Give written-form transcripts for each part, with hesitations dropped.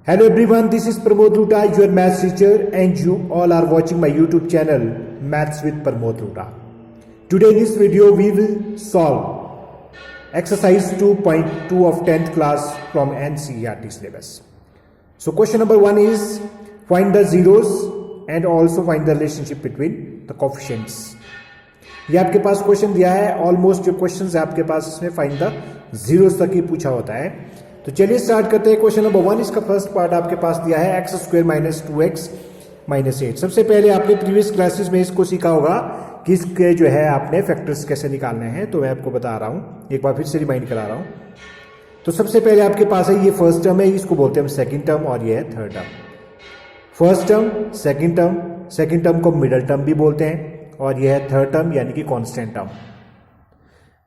Hello everyone, this is Pramod Ruta, your maths teacher, and you all are watching my YouTube channel Maths with Pramod Ruta. Today in this video we will solve exercise 2.2 of 10th class from NCERT syllabus. So question number 1 is find the zeros and also find the relationship between the coefficients. ये आपके पास question दिया है, almost जो question है आपके पास इसमें find the zeros तक ही पूछा होता है. तो चलिए स्टार्ट करते हैं. क्वेश्चन नंबर 1, इसका फर्स्ट पार्ट आपके पास दिया है x square minus 2x minus 8. सबसे पहले आपने प्रीवियस क्लासेस में इसको सीखा होगा कि इसके जो है आपने फैक्टर्स कैसे निकालने हैं. तो मैं आपको बता रहा हूं, एक बार फिर से रिमाइंड करा रहा हूं. तो सबसे पहले आपके पास है ये फर्स्ट टर्म है, इसको बोलते हैं हम सेकेंड टर्म, और ये है third term. First term, second term को मिडल टर्म भी बोलते हैं, और यह है थर्ड टर्म यानी कि कांस्टेंट टर्म.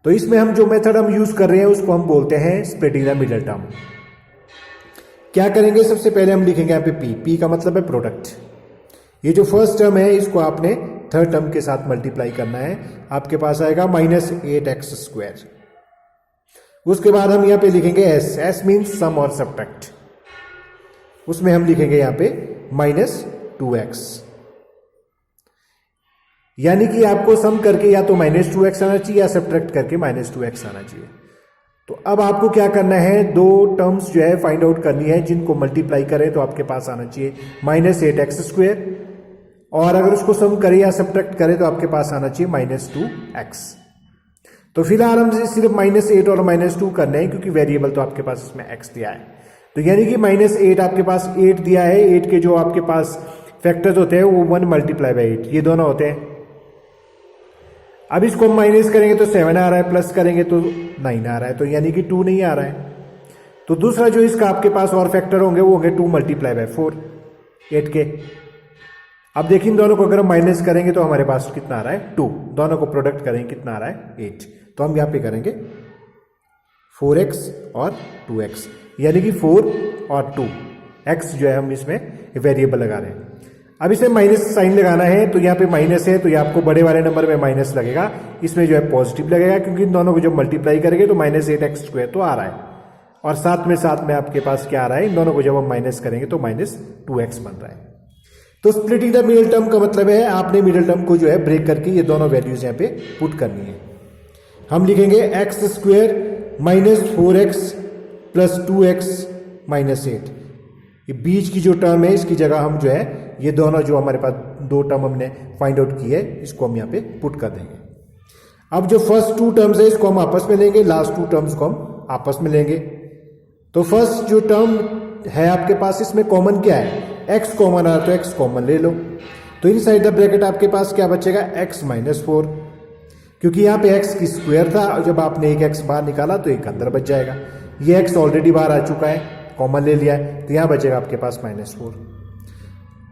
तो इसमें हम जो मेथड हम यूज कर रहे हैं उसको हम बोलते हैं स्प्लिटिंग द मिडल टर्म. क्या करेंगे, सबसे पहले हम लिखेंगे यहाँ पे पी का मतलब है प्रोडक्ट. ये जो फर्स्ट टर्म है इसको आपने थर्ड टर्म के साथ मल्टीप्लाई करना है. आपके पास आएगा माइनस 8x स्क्वायर. उसके बाद हम यहाँ पे लिखेंगे एस मीन्स सम और सब्ट्रैक्ट. उसमें हम लिखेंगे यहाँ पे माइनस 2x, यानी कि आपको सम करके या तो माइनस 2x आना चाहिए या सब्ट्रैक्ट करके माइनस 2x आना चाहिए. तो अब आपको क्या करना है, दो टर्म्स जो है फाइंड आउट करनी है जिनको मल्टीप्लाई करें तो आपके पास आना चाहिए माइनस 8x स्क्वायर, और अगर उसको सम करें या सब्ट्रैक्ट करें तो आपके पास आना चाहिए माइनस 2x. तो फिलहाल हम सिर्फ माइनस 8 और माइनस 2 करने हैं क्योंकि वेरिएबल तो आपके पास इसमें x दिया है. तो यानी कि माइनस 8 आपके पास 8 दिया है. 8 के जो आपके पास फैक्टर्स होते हैं वो 1 मल्टीप्लाई बाई 8 ये दोनों होते हैं. अब इसको हम माइनस करेंगे तो 7 आ रहा है, प्लस करेंगे तो 9 आ रहा है, तो यानी कि 2 नहीं आ रहा है. तो दूसरा जो इसका आपके पास और फैक्टर होंगे वो होंगे 2 मल्टीप्लाई बाय 4 8 के. अब देखिए इन दोनों को अगर हम माइनस करेंगे तो हमारे पास कितना आ रहा है 2. दोनों को प्रोडक्ट करेंगे कितना आ रहा है 8. तो हम यहाँ पे करेंगे 4x और 2x, यानी कि 4 और 2 x जो है हम इसमें वेरिएबल लगा रहे हैं. अब इसे माइनस साइन लगाना है तो यहाँ पे माइनस है तो ये आपको बड़े वाले नंबर में माइनस लगेगा, इसमें जो है पॉजिटिव लगेगा क्योंकि इन दोनों को जब मल्टीप्लाई करेंगे तो माइनस 8x स्क्वायर तो आ रहा है, और साथ में आपके पास क्या आ रहा है, इन दोनों को जब हम माइनस करेंगे तो माइनस 2x बन रहा है. तो स्प्लिटिंग द मिडिल टर्म का मतलब है आपने मिडिल टर्म को जो है ब्रेक करके ये दोनों वैल्यूज यहाँ पे पुट करनी है. हम लिखेंगे x square minus 4x plus 2x minus 8. ये बीच की जो टर्म है इसकी जगह हम जो है ये दोनों जो हमारे पास दो टर्म हमने फाइंड आउट की है इसको हम यहाँ पे पुट कर देंगे. अब जो फर्स्ट 2 टर्म्स है इसको हम आपस में लेंगे, लास्ट 2 टर्म्स को हम आपस में लेंगे. तो फर्स्ट जो टर्म है आपके पास इसमें कॉमन क्या है, x कॉमन आ रहा है तो x कॉमन ले लो. तो इनसाइड द ब्रैकेट आपके पास क्या बचेगा x माइनस 4, क्योंकि यहाँ पे x की स्क्वायर था, जब आपने एक x बाहर निकाला तो एक अंदर बच जाएगा. ये x ऑलरेडी बाहर आ चुका है, कॉमन ले लिया है, तो यहाँ बचेगा आपके पास माइनस 4.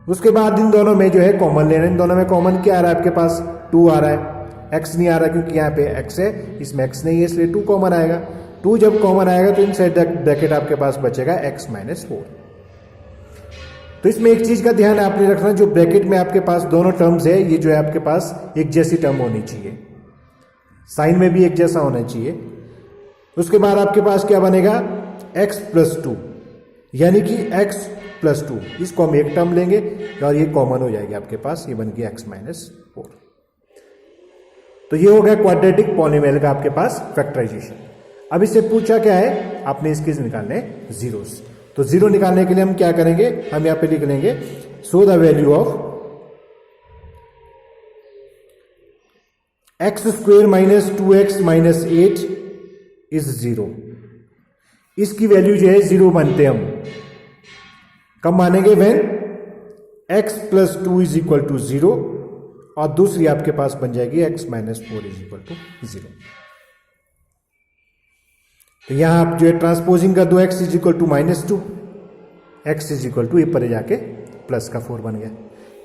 उसके बाद इन दोनों में जो है कॉमन लेना. इन दोनों में कॉमन क्या आ रहा है आपके पास 2 आ रहा है, x नहीं आ रहा क्योंकि यहाँ पे x है, इसमें x नहीं है इसलिए 2 कॉमन आएगा. 2 जब कॉमन आएगा तो इनसाइड द ब्रैकेट आपके पास बचेगा x माइनस 4. तो इसमें एक चीज का ध्यान आपने रखना, जो ब्रैकेट में आपके पास दोनों टर्म्स है ये जो है आपके पास एक जैसी टर्म होनी चाहिए, साइन में भी एक जैसा होना चाहिए. उसके बाद आपके पास क्या बनेगा x प्लस 2, यानी कि x प्लस 2, इसको हम एक टर्म लेंगे और ये कॉमन हो जाएगी आपके पास, ये बन गया x माइनस 4. तो ये हो गया क्वाड्रेटिक पॉलीनोमियल का आपके पास फैक्टराइजेशन. अब इससे पूछा क्या है, आपने इसके निकालने जीरोस. तो जीरो निकालने के लिए हम क्या करेंगे, हम यहाँ पे लिख लेंगे सो the value of x square minus 2x minus 8 is 0. इसकी वैल्यू जो है 0 मानते हम. कब मानेंगे, when x plus 2 is equal to 0, और दूसरी आपके पास बन जाएगी x minus 4 is equal to 0. तो यहां आप जो है ट्रांसपोजिंग कर दो, x is equal to minus 2, x is equal to ये पर जाके प्लस का 4 बन गया.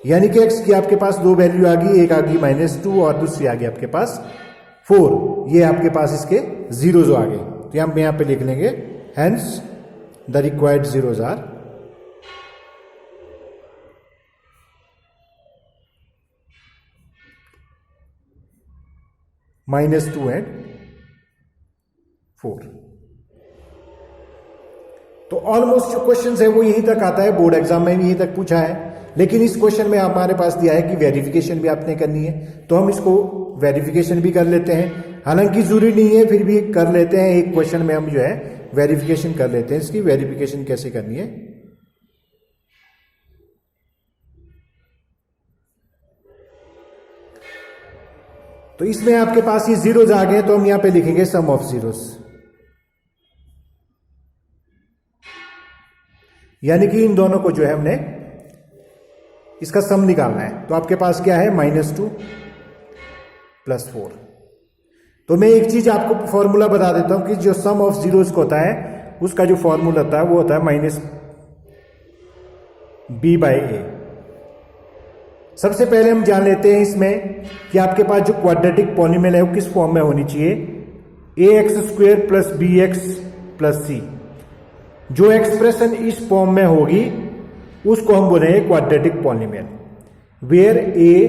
यानी कि x की आपके पास दो वैल्यू आ गई, एक आ गई माइनस 2 और दूसरी आ गई आपके पास 4. ये आपके पास इसके जीरोज आ गए. तो हम यहां पे लिख लेंगे hence the required zeros are -2 and 4. तो ऑलमोस्ट जो क्वेश्चन है वो यहीं तक आता है, बोर्ड एग्जाम में भी यहीं तक पूछा है। लेकिन इस क्वेश्चन में हमारे पास दिया है कि वेरिफिकेशन भी आपने करनी है, तो हम इसको वेरिफिकेशन भी कर लेते हैं। हालांकि जरूरी नहीं है, फिर भी कर लेते हैं। एक क्वेश्चन में हम जो है वेरिफिकेशन कर लेते हैं। इसकी वेरिफिकेशन कैसे करनी है, तो इसमें आपके पास ये जीरोज आ गए, तो हम यहां पे लिखेंगे सम ऑफ जीरोस, यानी कि इन दोनों को जो है हमने इसका सम निकालना है। तो आपके पास क्या है, -2 + 4। तो मैं एक चीज आपको फॉर्मूला बता देता हूं कि जो सम ऑफ जीरोस को होता है उसका जो फॉर्मूला होता है वो होता है -b/a। सबसे पहले हम जान लेते हैं इसमें कि आपके पास जो क्वाड्रेटिक पॉलीनोमियल है वो किस फॉर्म में होनी चाहिए, ax² + bx + c। जो एक्सप्रेशन इस फॉर्म में होगी उसको हम बोलेंगे quadratic polynomial, where a,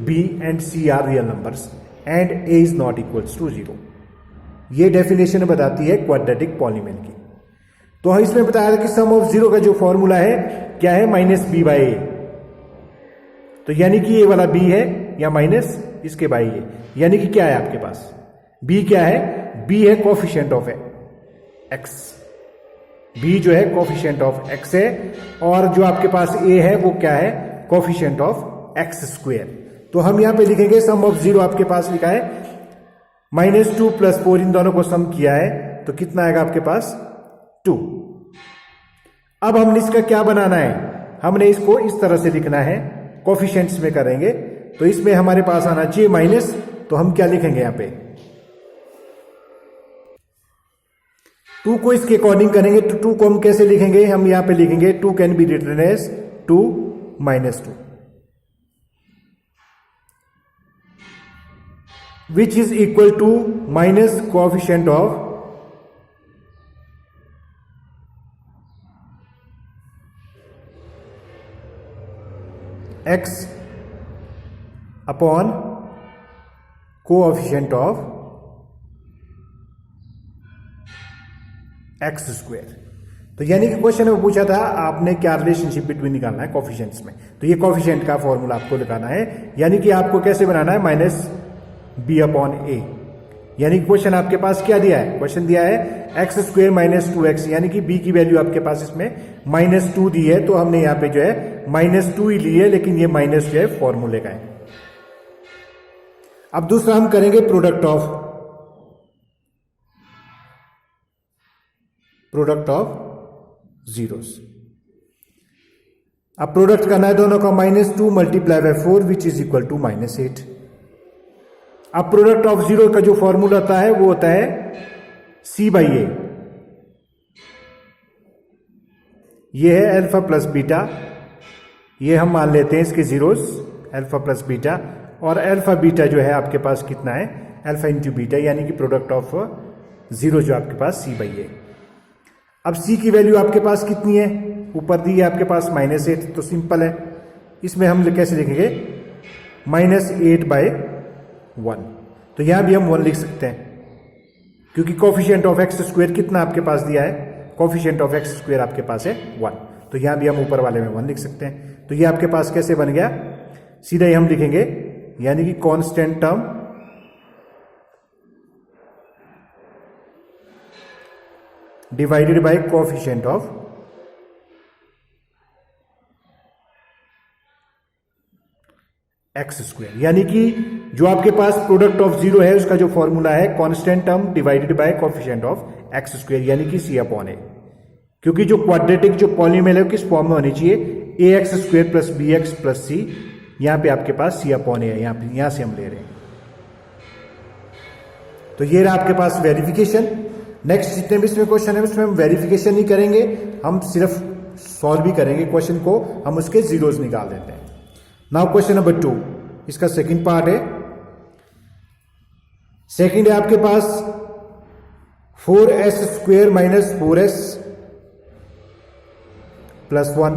b and c are real numbers and a is not equals to 0। ये डेफिनेशन बताती है क्वाड्रेटिक पॉलीनोमियल की। तो इसमें बताया था कि सम ऑफ जीरो का जो फॉर्मूला है क्या है, -b/a। तो यानी कि ये वाला b है या माइनस इसके बाई है, यानी कि क्या है आपके पास b क्या है, b है कोफिशिएंट ऑफ x। b जो है कोफिशिएंट ऑफ x है, और जो आपके पास a है वो क्या है, कोफिशिएंट ऑफ x²। तो हम यहां पे लिखेंगे सम ऑफ जीरो आपके पास लिखा है -2 + 4, इन दोनों को सम किया है तो कितना आएगा आपके पास 2। अब हमने इसका क्या बनाना है, हमने इसको इस तरह से लिखना है, कोफिशिएंट्स में करेंगे। तो इसमें हमारे पास आना चाहिए माइनस, तो हम क्या लिखेंगे यहां पे 2 को इसके अकॉर्डिंग करेंगे। तो 2 को हम कैसे लिखेंगे, हम यहां पे लिखेंगे 2 can be written as 2 - 2 which is equal to minus coefficient of x upon coefficient of x²। तो यानी कि क्वेश्चन में पूछा था आपने क्या रिलेशनशिप बिटवीन निकालना है कोफिशिएंट्स में, तो ये कोफिशिएंट का फॉर्मूला आपको लगाना है, यानी कि आपको कैसे बनाना है -b/a। यानी क्वेश्चन आपके पास क्या दिया है, क्वेश्चन दिया है x² - 2x, यानी कि b की वैल्यू आपके पास इसमें -2 दी है, तो हमने यहां पे जो है -2 ही ली है, लेकिन ये माइनस जो है फॉर्मूले का है। अब दूसरा हम करेंगे प्रोडक्ट ऑफ जीरोस। अब प्रोडक्ट करना है दोनों का, -2 × 4 विच इज इक्वल टू -8। अब प्रोडक्ट ऑफ जीरो का जो फॉर्मूला होता है वो होता है c/a। ये है अल्फा प्लस बीटा, ये हम मान लेते हैं इसके जीरोस, अल्फा प्लस बीटा, और अल्फा बीटा जो है आपके पास कितना है, अल्फा इंटू बीटा, यानी कि प्रोडक्ट ऑफ जीरो जो आपके पास c/a। अब c की वैल्यू आपके पास कितनी है, ऊपर दी है आपके पास -8, तो सिंपल है, इसमें हम कैसे लिखेंगे -8/1। तो यहां भी हम 1 लिख सकते हैं, क्योंकि कोफिशिएंट ऑफ x² कितना आपके पास दिया है, कोफिशिएंट ऑफ x² आपके पास है 1, तो यहां भी हम ऊपर वाले में 1 लिख सकते हैं। तो ये आपके पास कैसे बन गया, सीधा ही हम लिखेंगे, यानी कि constant term divided by coefficient of x², यानी कि जो आपके पास प्रोडक्ट ऑफ जीरो है उसका जो फॉर्मूला है constant term divided by coefficient of x², यानी कि c/a। क्योंकि जो क्वाड्रेटिक जो पॉलीनोमियल है किस फॉर्म में होनी चाहिए, ax² + bx + c, यहां पे आपके पास c/a है, यहां से हम ले रहे हैं। तो ये रहा आपके पास वेरिफिकेशन। नेक्स्ट जितने भी इसमें क्वेश्चन है उसमें हम वेरिफिकेशन नहीं करेंगे, हम सिर्फ सॉल्व भी करेंगे क्वेश्चन को, हम उसके जीरोस निकाल देते हैं। नाउ क्वेश्चन नंबर 2, इसका सेकंड पार्ट है। सेकंड है आपके पास 4s² - 4s + 1।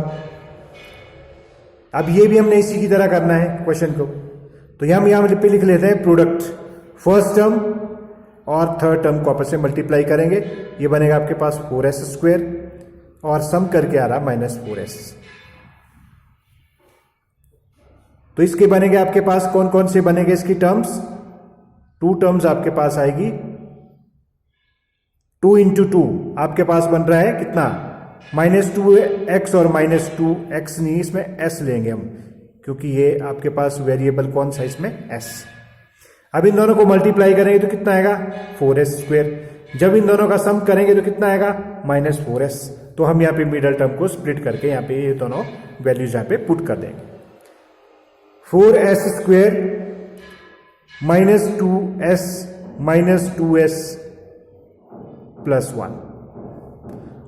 अब ये भी हमने इसी की तरह करना है क्वेश्चन को, तो यहां पे लिख लेते हैं प्रोडक्ट, फर्स्ट टर्म और थर्ड टर्म को आपस में मल्टीप्लाई करेंगे, ये बनेगा आपके पास 4s²। और सम करके आ रहा -4s। तो इसके बनेंगे आपके पास कौन कौन से बनेंगे इसकी टर्म्स? 2 टर्म्स आपके पास आएगी। 2 इंटू 2 आपके पास बन रहा है कितना? -2x और -2x नहीं, इसमें s लेंगे हम, क्योंकि ये आपके पास वेरिएबल कौन सा इसमें? s। अब इन दोनों को मल्टीप्लाई करेंगे तो कितना आएगा? 4s²। जब इन दोनों का सम करेंगे तो कितना आएगा? -4s। तो हम यहाँ पे मिडल टर्म को स्प्लिट करके यहाँ पे ये दोनों वैल्यूज यहाँ पे पुट कर देंगे। 4s² -2s -2s +1।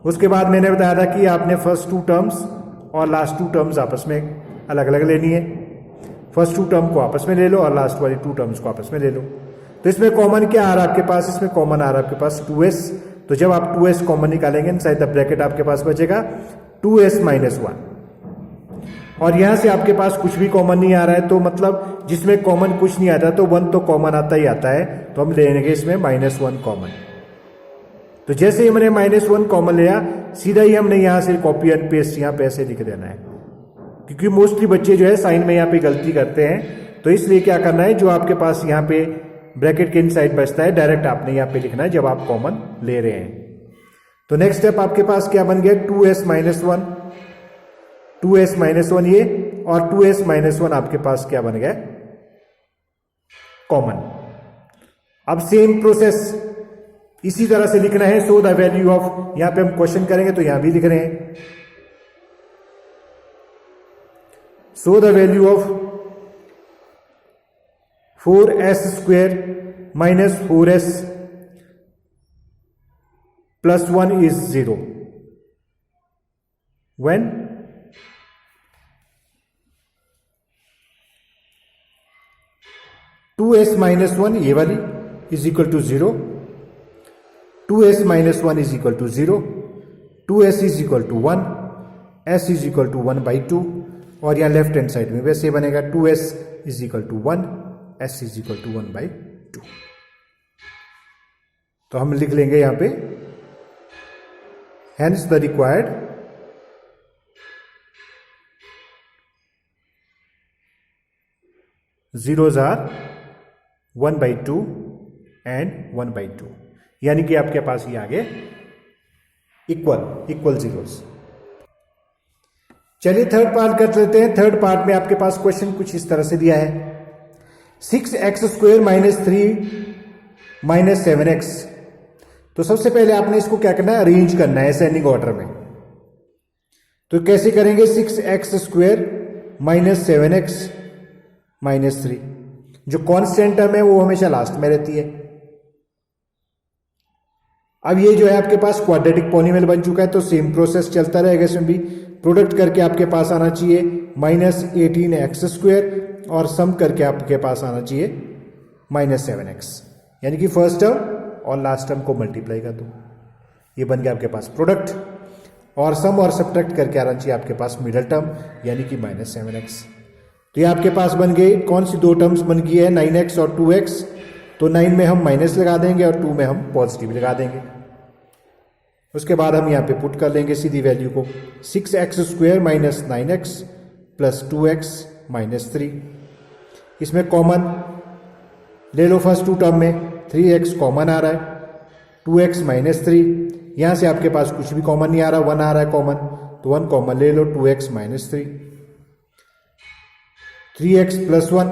उसके बाद मैंने बताया था कि आपने फर्स्ट 2 टर्म्स और लास्ट 2 टर्म्स आपस में अलग अलग लेनी है। फर्स्ट 2 टर्म को आपस में ले लो और लास्ट वाली 2 टर्म्स को आपस में ले लो। तो इसमें कॉमन क्या आ रहा है आपके पास? इसमें कॉमन आ रहा है आपके पास 2s। तो जब आप 2s कॉमन निकालेंगे इनसाइड द ब्रैकेट आपके पास बचेगा 2s -1। और यहां से आपके पास कुछ भी कॉमन नहीं आ रहा है, तो मतलब जिसमें कॉमन कुछ नहीं आता तो 1 तो कॉमन आता ही आता है, तो हम लेंगे इसमें -1 कॉमन। तो जैसे ही हमने -1 कॉमन लिया, सीधा ही हमने यहां से कॉपी एंड पेस्ट यहां पे ऐसे लिख देना है, क्योंकि मोस्टली बच्चे जो है साइन में यहाँ पे गलती करते हैं। तो इसलिए क्या करना है, जो आपके पास यहाँ पे ब्रैकेट के इनसाइड बचता है डायरेक्ट आपने यहाँ पे लिखना है जब आप कॉमन ले रहे हैं। तो नेक्स्ट स्टेप आपके पास क्या बन गया? 2s -1, 2s -1 ये, और 2s -1 आपके पास क्या बन गया? कॉमन। अब सेम प्रोसेस इसी तरह से लिखना है। सो द वैल्यू ऑफ, यहां पे हम क्वेश्चन करेंगे तो यहां भी लिख रहे हैं, सो the value of 4s² -4s +1 is 0 when 2s -1 ये वाली is equal to 0, 2s -1 is equal to 0, 2s is equal to 1, s is equal to 1/2, और यहां लेफ्ट हैंड साइड में वैसे बनेगा 2s is equal to 1, s is equal to 1/2। तो हम लिख लेंगे यहां पे, hence the required zeros are 1/2 and 1/2, यानी कि आपके पास ये आगे इक्वल जीरोस। चलिए थर्ड पार्ट कर लेते हैं। थर्ड पार्ट में आपके पास क्वेश्चन कुछ इस तरह से दिया है, 6x² -3 -7x। तो सबसे पहले आपने इसको क्या करना है? अरेंज करना है असेंडिंग ऑर्डर में। तो कैसे करेंगे? 6x² -7x -3, जो कांस्टेंट टर्म है वो हमेशा लास्ट में रहती है। अब ये जो है आपके पास क्वाड्रेटिक पॉलीनोमियल बन चुका है, तो सेम प्रोसेस चलता रहेगा इसमें भी। प्रोडक्ट करके आपके पास आना चाहिए -18x², और सम करके आपके पास आना चाहिए -7x, यानी कि फर्स्ट टर्म और लास्ट टर्म को मल्टीप्लाई कर दो, ये बन गया आपके पास प्रोडक्ट। और सम और सब्ट्रैक्ट करके आना चाहिए आपके पास मिडल टर्म, यानी कि -7x। तो ये आपके पास बन गए, कौन सी 2 टर्म्स बन गई है? 9x और 2x। तो 9 में हम माइनस लगा देंगे और 2 में हम पॉजिटिव लगा देंगे। उसके बाद हम यहाँ पे पुट कर लेंगे सीधी वैल्यू को, 6x² -9x +2x -3। इसमें कॉमन ले लो फर्स्ट 2 टर्म में, 3x कॉमन आ रहा है, 2x -3, यहाँ से आपके पास कुछ भी कॉमन नहीं आ रहा, 1 आ रहा है कॉमन, तो 1 कॉमन ले लो, 2x -3, 3x +1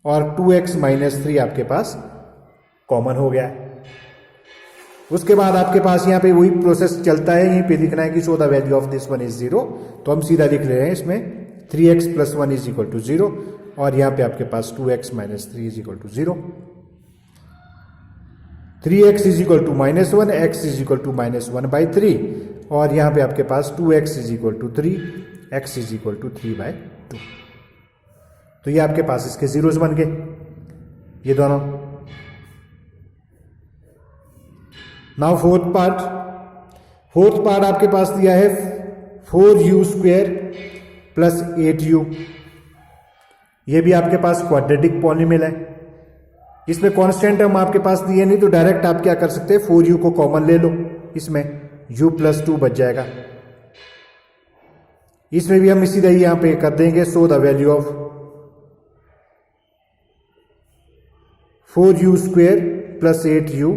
और 2x -3 आपके पास कॉमन हो गया है। उसके बाद आपके पास यहाँ पे वही प्रोसेस चलता है, यहीं पे लिखना है कि सो the value of this one is 0। तो हम सीधा लिख रहे हैं इसमें 3x + 1 इज इक्वल टू 0, और यहाँ पे आपके पास 2x -3 is equal to 0, 3x is equal to -1, x is equal to -1/3, और यहाँ पे आपके पास 2x is equal to 3, x is equal to 3/2। तो ये आपके पास इसके जीरोस बन गए ये दोनों। नाउ फोर्थ पार्ट आपके पास दिया है 4u² + 8u। ये भी आपके पास क्वाड्रेटिक पॉलीनोमियल है। इसमें कांस्टेंट टर्म आपके पास दिए नहीं, तो डायरेक्ट आप क्या कर सकते हैं, 4u को कॉमन ले लो इसमें, u प्लस 2 बच जाएगा। इसमें भी हम सीधा ही यहां पे कर देंगे, so the value of 4u square plus 8u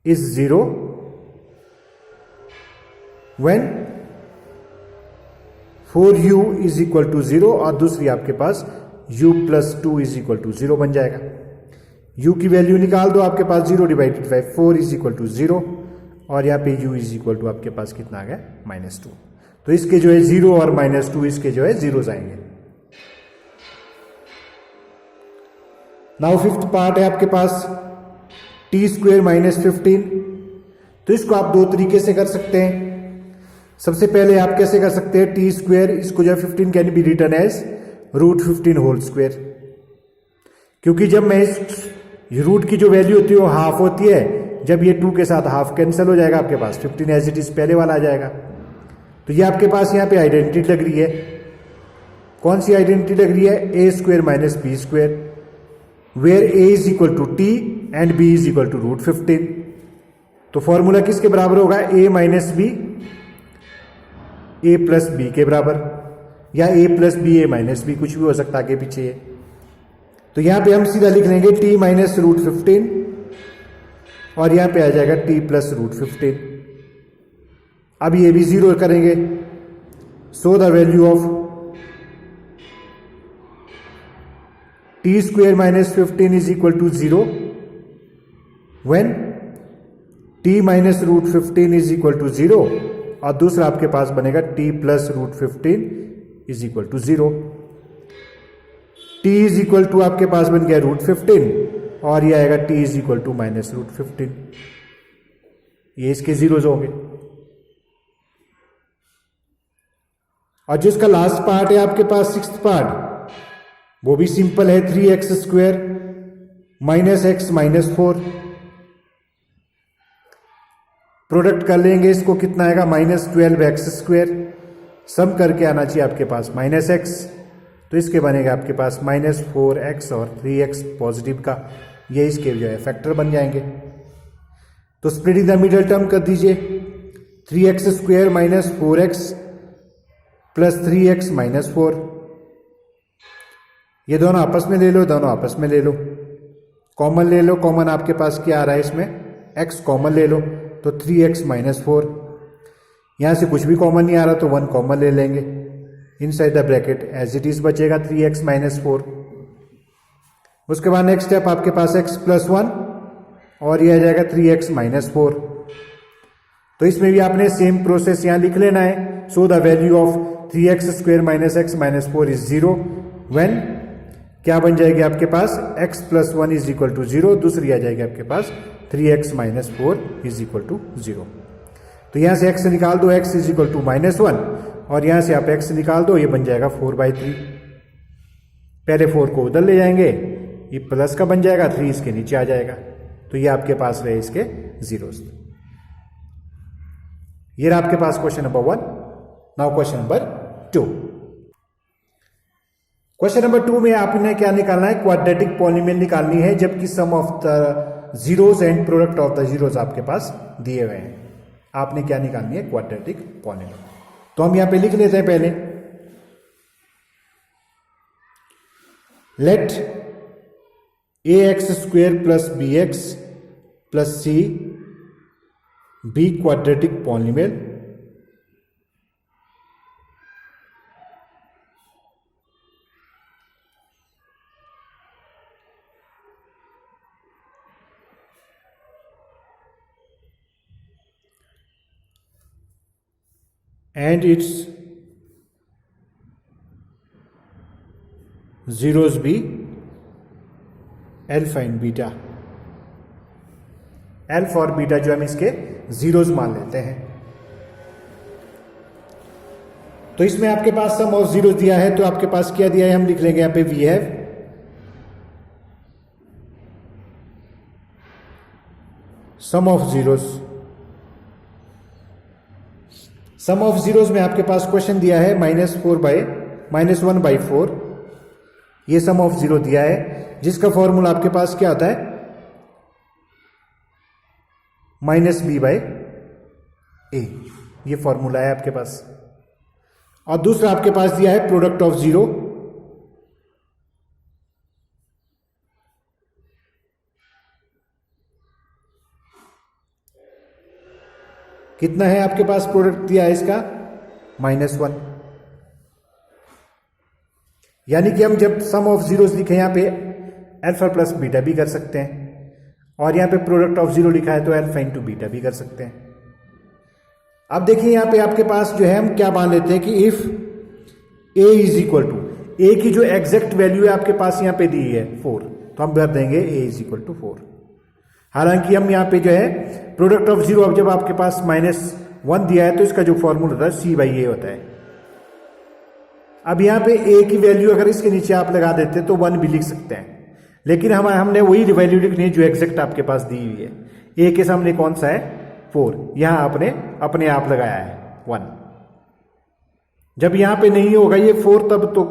is 0 when 4u is equal to 0 और दूसरी आपके पास u plus 2 is equal to 0 बन जाएगा। u की वैल्यू निकाल दो, आपके पास 0 divided by 4 is equal to 0 और यहाँ पे u इज इक्वल टू आपके पास कितना आ गया -2। तो इसके जो है 0 और -2 इसके जो है जीरोस आएंगे। नाउ फिफ्थ पार्ट है आपके पास टी स्क्वेयर -15। तो इसको आप दो तरीके से कर सकते हैं। सबसे पहले आप कैसे कर सकते हैं, टी स्क्वेयर इसको जो है 15 can be written as √15 whole square, क्योंकि जब मैं इस रूट की जो वैल्यू होती है वो हाफ होती है, जब ये 2 के साथ हाफ कैंसिल हो जाएगा आपके पास 15 एज इट इज पहले वाला आ जाएगा। तो ये आपके पास यहाँ पे आइडेंटिटी लग रही है। कौन सी आइडेंटिटी लग रही है, a square minus B square, where a is equal to T and b is equal to √15। तो फॉर्मूला किसके बराबर होगा, a minus B a plus B के बराबर, या a plus B a minus B, कुछ भी हो सकता है आगे पीछे ये। तो यहां पे हम सीधा लिख लेंगे t माइनस √15 और यहां पे आ जाएगा t प्लस √15। अब ये भी 0 करेंगे, so the value of t square minus 15 is equal to 0 when t minus √15 is equal to 0 और दूसरा आपके पास बनेगा t plus √15 is equal to 0। t is equal to आपके पास बन गया √15 और ये आएगा t is equal to minus √15। ये इसके जीरोज होंगे। और जो इसका लास्ट पार्ट है आपके पास सिक्स्थ पार्ट, वो भी सिंपल है, 3x square minus x minus 4। Product कर लेंगे, इसको कितना आएगा -12x स्क्वेयर, सम करके आना चाहिए आपके पास -x, तो इसके बनेगा आपके पास -4x और 3x पॉजिटिव का, ये इसके जो है फैक्टर बन जाएंगे। तो स्प्लिटिंग द मिडल टर्म कर दीजिए, 3x square minus 4x plus 3x minus 4, ये दोनों आपस में ले लो, दोनों आपस में ले लो, कॉमन ले लो, कॉमन आपके पास क्या आ रहा है इसमें, x कॉमन ले लो, तो 3x माइनस 4, यहां से कुछ भी कॉमन नहीं आ रहा तो 1 कॉमन ले लेंगे, inside the bracket as it is बचेगा 3x माइनस 4। उसके बाद नेक्स्ट स्टेप आपके पास x प्लस 1 और ये आ जाएगा 3x माइनस 4। तो इसमें भी आपने सेम प्रोसेस यहां लिख लेना है, so the value of 3x square minus x minus 4 is 0 when क्या बन जाएगी आपके पास, x plus 1 is equal to 0, दूसरी आ जाएगी आपके पास 3x minus 4 is equal to 0। तो यहां से x निकाल दो, x इज इक्वल टू -1 और यहां से आप x निकाल दो, ये बन जाएगा 4/3। पहले 4 को उधर ले जाएंगे, ये प्लस का बन जाएगा, 3 इसके नीचे आ जाएगा, तो ये आपके पास रहे इसके जीरोस। ये रहा आपके पास question number 1। Now question number 2। Question number 2 में आपने क्या निकालना है, क्वाड्रेटिक पॉलिनोमियल निकालनी है, जबकि sum of the zeros and product of the zeros आपके पास दिए हुए हैं। आपने क्या निकालनी है, क्वाड्रेटिक पॉलिनोमियल। तो हम यहां पे लिख लेते हैं पहले, let ax square plus bx plus c be quadratic polynomial and its zeros be alpha and beta। Alpha और बीटा जो हम इसके जीरोस मान लेते हैं। तो इसमें आपके पास सम ऑफ जीरोस दिया है, तो आपके पास क्या दिया है, हम लिख लेंगे यहां पे we have sum of zeros. Sum of zeros में आपके पास क्वेश्चन दिया है -1/4, ये सम ऑफ जीरो दिया है, जिसका फॉर्मूला आपके पास क्या होता है, -b/4। ए, ये फॉर्मूला है आपके पास। और दूसरा आपके पास दिया है प्रोडक्ट ऑफ जीरो, कितना है आपके पास प्रोडक्ट दिया है इसका, -1। यानी कि हम जब सम ऑफ जीरोस लिखे यहां पे अल्फा प्लस बीटा भी कर सकते हैं, और यहां पे प्रोडक्ट ऑफ जीरो लिखा है तो अल्फा इंटू बीटा भी कर सकते हैं। अब देखिए यहां पे आपके पास जो है हम क्या मान लेते हैं कि if A is equal to, A की जो एग्जैक्ट वैल्यू है आपके पास यहां पे दी है 4, तो हम भर देंगे ए इज इक्वल टू 4। हालांकि हम यहां पे जो है प्रोडक्ट ऑफ जीरो, अब जब आपके पास -1 दिया है तो इसका जो फॉर्मूला होता है C/A होता है। अब यहां पे ए की वैल्यू अगर इसके नीचे आप लगा देते तो 1 भी लिख सकते हैं, लेकिन हमने वही वैल्यू लिखनी है जो एग्जैक्ट आपके पास दी हुई है। ए के सामने कौन सा है, 4, यहां आपने अपने आप लगाया है 1। जब यहां पे नहीं होगा ये 4 तब तो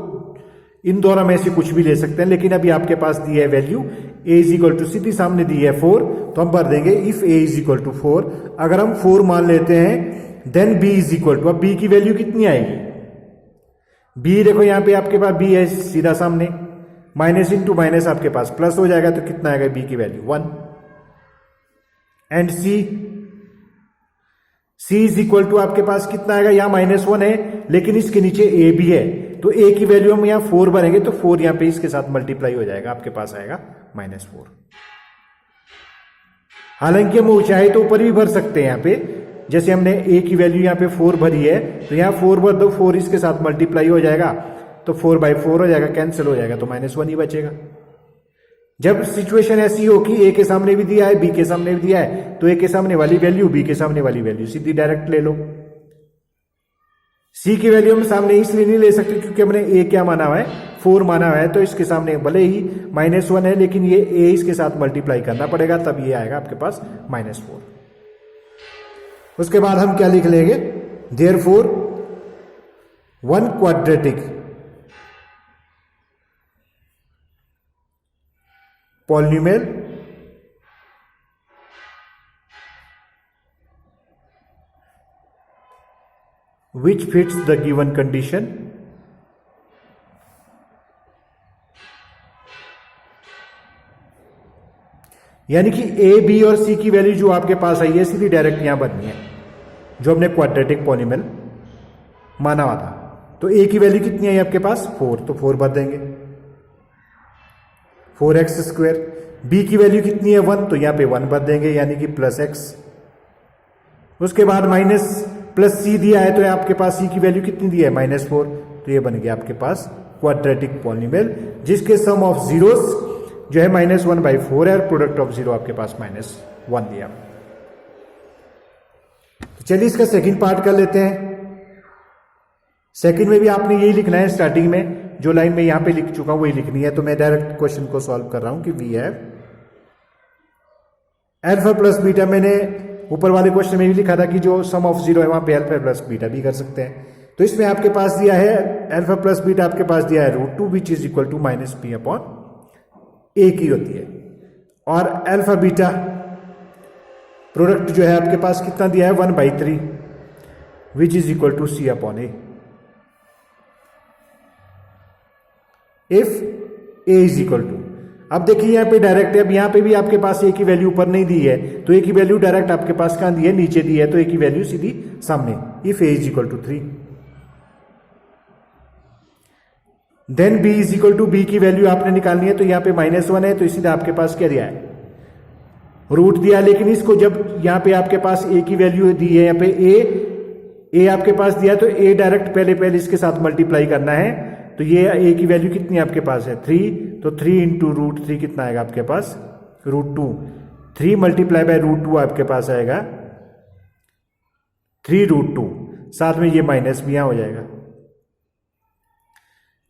इन दोनों में से कुछ भी ले सकते हैं, लेकिन अभी आपके पास दी है value A is equal to, सीधी सामने दी है 4, तो हम भर देंगे if A is equal to 4। अगर हम 4 मान लेते हैं then B is equal to, अब बी की वैल्यू कितनी आएगी, बी देखो यहां पे आपके पास बी है सीधा सामने, माइनस इंटू माइनस आपके पास प्लस हो जाएगा, तो कितना आएगा बी की value 1। And C is equal to आपके पास कितना आएगा, यहां -1 है लेकिन इसके नीचे ए भी है, तो ए की वैल्यू हम यहां 4 भरेंगे तो 4 यहां पे इसके साथ मल्टीप्लाई हो जाएगा, आपके पास आएगा -4। हालांकि हम ऊंचाई तो ऊपर भी भर सकते हैं, यहां पे जैसे हमने ए की वैल्यू यहां पे 4 भरी है तो यहां 4 भर दो, 4 इसके साथ मल्टीप्लाई हो जाएगा तो 4/4 हो जाएगा, कैंसिल हो जाएगा, तो -1 ही बचेगा। जब सिचुएशन ऐसी हो कि ए के सामने भी दिया है बी के सामने भी दिया है, तो ए के सामने वाली वैल्यू बी के सामने वाली वैल्यू सीधी डायरेक्ट ले लो। सी की वैल्यू हम सामने इसलिए नहीं ले सकते क्योंकि हमने ए क्या माना हुआ है, 4 माना हुआ है, तो इसके सामने भले ही -1 है लेकिन ये ए इसके साथ मल्टीप्लाई करना पड़ेगा, तब ये आएगा आपके पास -4। उसके बाद हम क्या लिख लेंगे, therefore 1 quadratic polynomial which fits the given condition यानी कि ए बी और सी की वैल्यू जो आपके पास आई है सीधी डायरेक्ट यहां बननी है, जो हमने क्वाड्रेटिक पॉलिनोमियल माना हुआ था। तो ए की वैल्यू कितनी आई आपके पास 4, तो 4 भर देंगे 4x²। बी की वैल्यू कितनी है 1, तो यहां पे 1 भर देंगे यानी कि +x। उसके बाद माइनस प्लस सी दिया है तो आपके पास सी की वैल्यू कितनी दी है -4, तो ये बन गया आपके पास क्वाड्रेटिक पॉलिनोमियल जिसके सम ऑफ जीरोस जो है -1/4 है और प्रोडक्ट ऑफ जीरो आपके पास -1 दिया। तो चलिए इसका सेकंड पार्ट कर लेते हैं। सेकंड में भी आपने यही लिखना है, स्टार्टिंग में जो लाइन में यहां पे लिख चुका हूं वही लिखनी है। तो मैं डायरेक्ट क्वेश्चन को सॉल्व कर रहा हूं कि we have alpha plus beta. मैंने ऊपर वाले क्वेश्चन में भी लिखा था कि जो सम ऑफ जीरो है वहां पे अल्फा प्लस बीटा भी कर सकते हैं। तो इसमें आपके पास दिया है अल्फा प्लस बीटा, आपके पास दिया है √2 which is equal to -p/a की होती है, और अल्फा बीटा प्रोडक्ट जो है आपके पास कितना दिया है 1/3 which is equal to c/a if a is equal to. अब देखिए यहां पे डायरेक्ट है, अब यहां पे भी आपके पास a की वैल्यू ऊपर नहीं दी है तो a की वैल्यू डायरेक्ट आपके पास कहां दी है, नीचे दी है, तो a की वैल्यू सीधी सामने if a is equal to 3। Then b is equal to, b की वैल्यू आपने निकालनी है तो यहां पे -1 है तो इसीलिए आपके पास क्या दिया है रूट दिया, लेकिन इसको जब यहां पे आपके पास a की वैल्यू दी है, यहां पे a आपके पास दिया है तो a डायरेक्ट पहले इसके साथ मल्टीप्लाई करना है। तो ये a की वैल्यू कितनी आपके पास है 3, तो 3 इंटू √3 कितना आएगा आपके पास √2, 3 मल्टीप्लाई बाय √2 आपके पास आएगा 3√2, साथ में ये माइनस भी यहां हो जाएगा।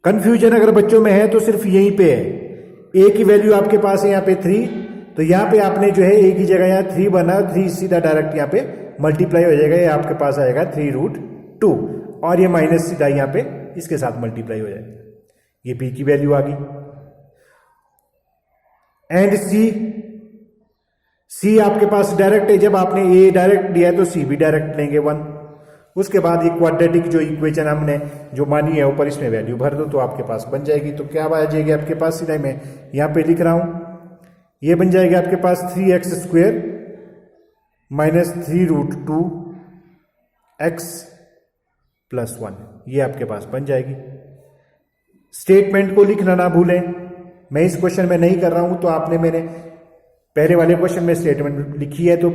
कंफ्यूजन अगर बच्चों में है तो सिर्फ यहीं पे है, a की वैल्यू आपके पास है यहाँ पे 3, तो यहाँ पे आपने जो है a की जगह यहाँ 3 बना, 3 सीधा डायरेक्ट यहाँ पे मल्टीप्लाई हो जाएगा, ये आपके पास आएगा 3√2 और ये माइनस सीधा यहाँ पे इसके साथ मल्टीप्लाई हो जाएगा, ये b की सी आपके पास डायरेक्ट है, जब आपने ए डायरेक्ट दिया है तो सी भी डायरेक्ट लेंगे 1। उसके बाद ये क्वाड्रेटिक जो इक्वेशन हमने जो मानी है ऊपर, इसमें वैल्यू भर दो तो आपके पास बन जाएगी। तो क्या आ जाएगी आपके पास, सीधा मैं यहाँ पे लिख रहा हूँ, ये बन जाएगी आपके पास 3x² माइनस 3√2x + 1, ये आपके पास बन जाएगी। स्टेटमेंट को लिखना ना भूलें, मैं इस क्वेश्चन में नहीं कर रहा हूं, तो आपने मैंने पहले वाले क्वेश्चन में स्टेटमेंट लिखी है, तो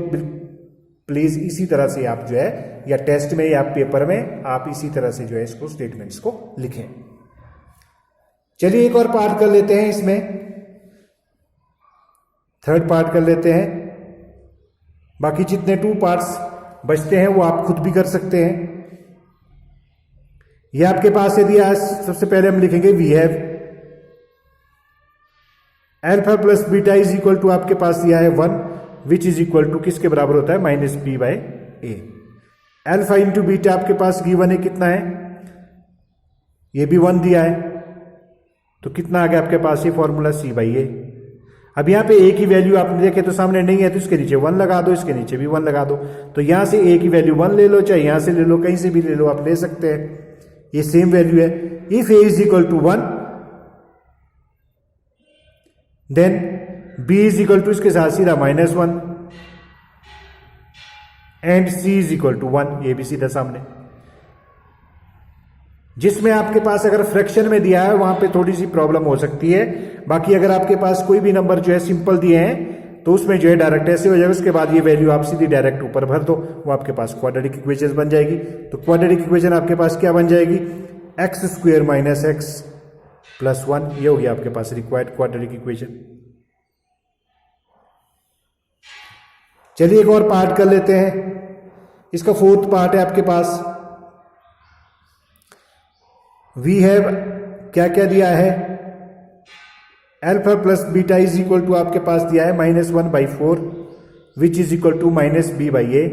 प्लीज इसी तरह से आप जो है, या टेस्ट में या पेपर में आप इसी तरह से जो है इसको स्टेटमेंट्स को लिखें। चलिए एक और पार्ट कर लेते हैं, इसमें थर्ड पार्ट कर लेते हैं। बाकी जितने 2 पार्ट्स बचते हैं वो आप खुद भी कर सकते हैं। ये आपके पास है दिया, सबसे पहले हम लिखेंगे we have alpha plus beta is equal to, आपके पास दिया है 1 विच इज इक्वल टू किसके बराबर होता है, -b/a। अल्फा इंटू बीटा आपके पास गिवन है, कितना है, ये भी 1 दिया है, तो कितना आ गया आपके पास, ये फॉर्मूला c/a। अब यहाँ पे a की वैल्यू आपने देखे तो सामने नहीं है, तो इसके नीचे 1 लगा दो, इसके नीचे भी 1 लगा दो। तो यहां से a की वैल्यू 1 ले लो, चाहे यहां से ले लो, कहीं से भी ले लो, आप ले सकते हैं, ये सेम वैल्यू है। If a is equal to 1 then b is equal to इसके साथ सीधा -1 and c is equal to 1, ये भी सीधा सामने। जिसमें आपके पास अगर फ्रैक्शन में दिया है वहां पे थोड़ी सी प्रॉब्लम हो सकती है, बाकी अगर आपके पास कोई भी नंबर जो है सिंपल दिए हैं तो उसमें जो है डायरेक्ट ऐसे हो जाएगा। उसके बाद ये वैल्यू आप सीधी डायरेक्ट ऊपर भर दो, वो आपके पास क्वाड्रेटिक इक्वेशन बन जाएगी। तो क्वाड्रेटिक इक्वेशन आपके पास क्या बन जाएगी, x² - x + 1, ये हो गया आपके पास रिक्वायर्ड क्वाड्रेटिक इक्वेशन। चलिए एक और पार्ट कर लेते हैं, इसका 4th पार्ट है आपके पास। वी हैव क्या क्या दिया है, alpha plus beta is equal to आपके पास दिया है -1/4 विच इज इक्वल टू -b/a,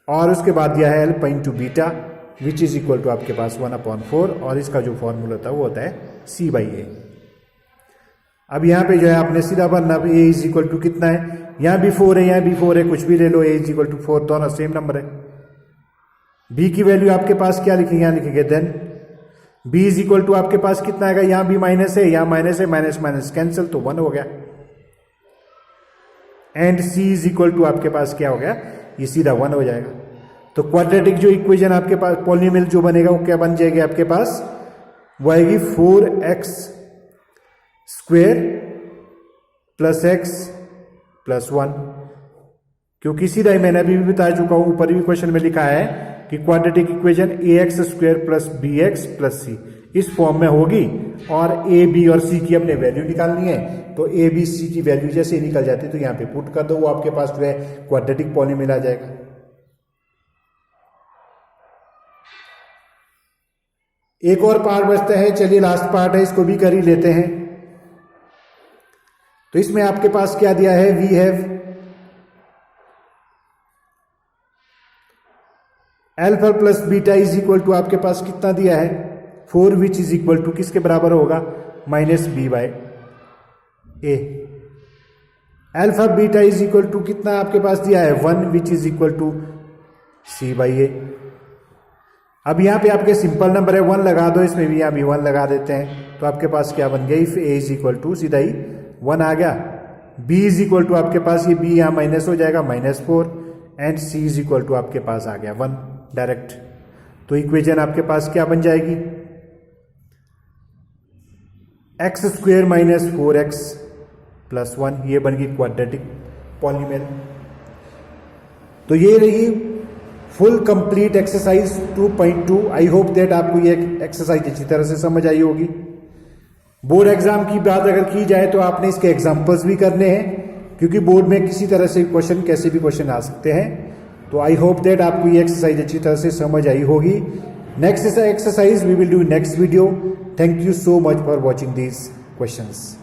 और उसके बाद दिया है alpha into beta which is equal to आपके पास 1/4, और इसका जो फॉर्मूला होता है वो होता है c/a। अब यहाँ पे जो है आपने सीधा भरना, a इज इक्वल टू कितना है, यहाँ भी 4 है, यहाँ भी 4 है, कुछ भी ले लो, a इज इक्वल टू 4, दोनों सेम नंबर है। b की वैल्यू आपके पास क्या लिखेंगे, यहाँ लिखेंगे then b is equal to आपके पास कितना आएगा, यहाँ भी माइनस है, यहाँ माइनस है, माइनस माइनस कैंसिल, तो 1 हो गया। And c is equal to आपके पास क्या हो गया, ये सीधा 1 हो जाएगा। तो क्वाड्रेटिक जो इक्वेशन आपके पास पॉलिनोमियल जो बनेगा वो क्या बन जाएगी आपके पास, वो आएगी 4x² + x + 1, क्योंकि सीधा ही मैंने अभी भी बता चुका हूं, ऊपर भी क्वेश्चन में लिखा है कि quadratic equation ax² + bx + c इस फॉर्म में होगी, और a b और c की अपने वैल्यू निकालनी है। तो a b c की वैल्यू जैसे ही निकल जाती है तो यहाँ पे पुट कर दो, वो आपके पास जो है क्वाड्रेटिक पॉलिनोमियल आ जाएगा। एक और पार्ट बचता है, चलिए लास्ट पार्ट है, इसको भी कर ही लेते हैं। तो इसमें आपके पास क्या दिया है, we have alpha plus beta is equal to आपके पास कितना दिया है, 4 विच इज इक्वल टू किसके बराबर होगा, -b/a। Alpha beta is equal to कितना आपके पास दिया है, 1 विच इज इक्वल टू c/a। अब यहाँ पे आपके सिंपल नंबर है, 1 लगा दो, इसमें भी यहाँ भी 1 लगा देते हैं, तो आपके पास क्या बन गया, if a is equal to सीधा ही 1 आ गया, b इज इक्वल टू आपके पास ये b यहाँ माइनस हो जाएगा -4, and c is equal to आपके पास आ गया 1 डायरेक्ट। तो इक्वेशन आपके पास क्या बन जाएगी, x² - 4x + 1, ये बन गई क्वाड्रेटिक पॉलिनोमियल। तो ये रही full complete exercise 2.2। I hope that आपको ये एक्सरसाइज अच्छी तरह से समझ आई होगी। बोर्ड एग्जाम की बात अगर की जाए तो आपने इसके एग्जाम्पल्स भी करने हैं, क्योंकि बोर्ड में किसी तरह से क्वेश्चन, कैसे भी क्वेश्चन आ सकते हैं। तो आई होप दैट आपको ये एक्सरसाइज अच्छी तरह से समझ आई होगी। Next exercise we will do next video. Thank you so much for watching these questions.